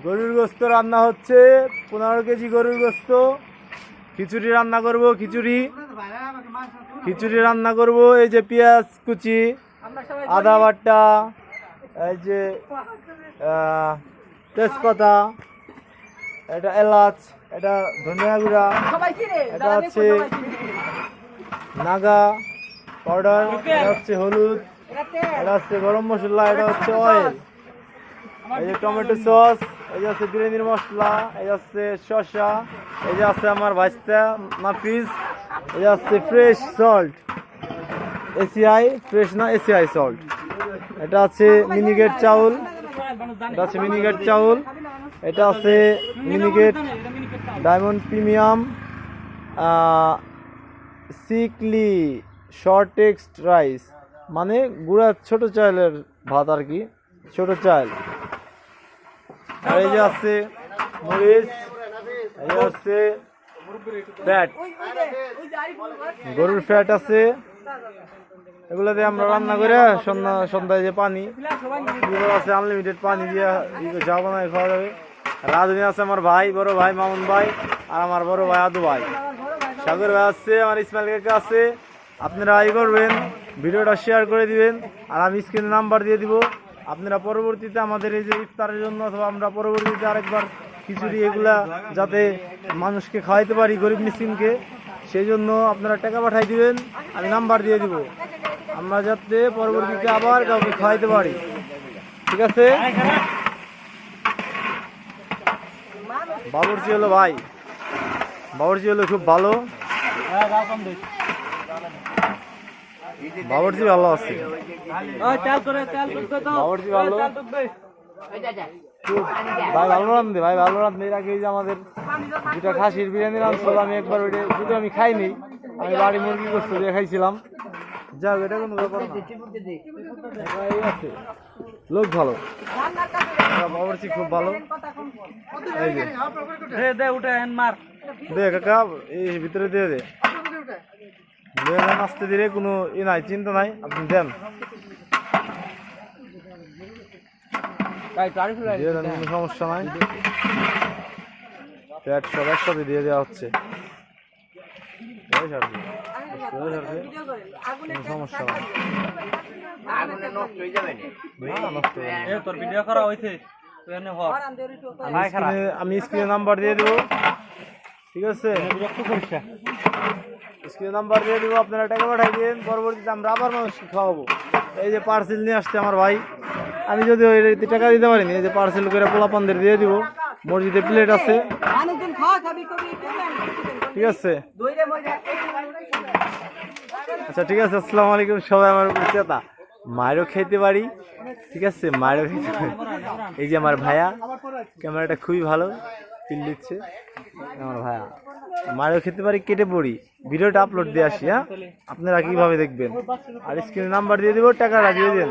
গরুর গোস্ত রান্না হচ্ছে, 15 কেজি গরুর গোস্ত। খিচুড়ি রান্না করব, খিচুড়ি রান্না করব। এই যে পেঁয়াজ কুচি, আদা বাটা, এই যে তেজপাতা, এটা এলাচ, এটা ধনিয়া গুঁড়া, এটা হচ্ছে নাগা পাউডার, এটা হচ্ছে হলুদ, এটা হচ্ছে গরম মশলা, এটা হচ্ছে অয়েল, এই যে টমেটো সস, এই যে হচ্ছে বিরিয়ানির মশলা, এই হচ্ছে শসা, এই যে আছে আমার ভাজতা নাফিস, এই যে হচ্ছে ফ্রেশ সল্ট, এসিআই ফ্রেশ না এসিআই সল্ট, এটা আছে মিনিকেট চাউল, এটা আছে মিনিকেট চাউল, এটা আছে Miniket diamond premium sickly short text rice, মানে গুঁড়া ছোট চালের ভাত আর কি, ছোট চাল। আর এই যে আছে মরিচ, এই যে হচ্ছে ফ্যাট, গরুর ফ্যাট আছে, এগুলো দিয়ে আমরা রান্না করে সন্ধ্যায় যে পানি আছে আনলিমিটেড পানি দিয়ে চা বানায় খাওয়া যাবে। রাধুনি আছে আমার ভাই, বড় ভাই মামুন ভাই, আর আমার বড় ভাই আদু ভাই, সাগর ভাই আছে, আমার ইসমাইল কাকা আছে। আপনারা আই করবেন, ভিডিওটা শেয়ার করে দিবেন, আর আমি স্ক্রিনে নাম্বার দিয়ে দিব। আপনারা পরবর্তীতে আমাদের এই যে ইফতারের জন্য অথবা আমরা পরবর্তীতে আরেকবার খিচুড়ি এগুলা যাতে মানুষকে খাওয়াইতে পারি, গরিব মিসকিনকে, সেই জন্য আপনারা টাকা পাঠাই দিবেন, আমি নাম্বার দিয়ে দিব, আমরা যাতে পরবর্তীতে আবার কাউকে খাওয়াইতে পারি। ঠিক আছে? বাবুর্চি হলো ভাই, বাবুর্চি হলো খুব ভালো, বাবুর্চি ভালো আছে, বাবুর্চি ভালো, ভাই ভালো রান্ধে, ভাই ভালো রান্ধে। এর আগে যে আমাদের দুটা খাসির বিরিয়ানি রাঁধছিল, আমি একবার ওইটা দুটো আমি খাইনি, আমি বাড়ি মুরগি গোস্ত দিয়ে খাইছিলাম। যাক, এটা কোনো ব্যাপার না, আছে লোক ভালো, বাবুর্চি খুব ভালো। এই যে দে কাকা, এই ভিতরে দিয়ে দে, আসতে দিলে কোনো ই নাই, চিন্তা নাই, আপনি দেন, কোনো সমস্যা নাই। ফ্যাট সব একসাথে দিয়ে দেওয়া হচ্ছে, কোনো সমস্যা নাই, আমি স্ক্রিনে নাম্বার দিয়ে দেবো। ঠিক আছে, স্ক্রিনে নাম্বার দিয়ে দেবো, আপনারা টাকা পাঠাই দিন, পরবর্তীতে আমরা আবার মানুষকে খাওয়াবো। এই যে পার্সেল নিয়ে আসছে আমার ভাই, আমি যদি ওই টাকা দিতে পারিনি, এই যে পার্সেল করে পোলাপানদের দিয়ে দিব। মসজিদে প্লেট আছে, ঠিক আছে? আচ্ছা ঠিক আছে, আসসালামু আলাইকুম। সবাই আমার চেতা মায়েরও খেতে পারি, ঠিক আছে, মায়েরও খেতে পারি। এই যে আমার ভাইয়া, ক্যামেরাটা খুবই ভালো ফিল দিচ্ছে, আমার ভাইয়া, মায়েরও খেতে পারি, কেটে পড়ি, ভিডিওটা আপলোড দিয়ে আসি। হ্যাঁ, আপনারা কিভাবে দেখবেন, আর স্ক্রিনে নাম্বার দিয়ে দিব, টাকাটা দিয়ে দেন।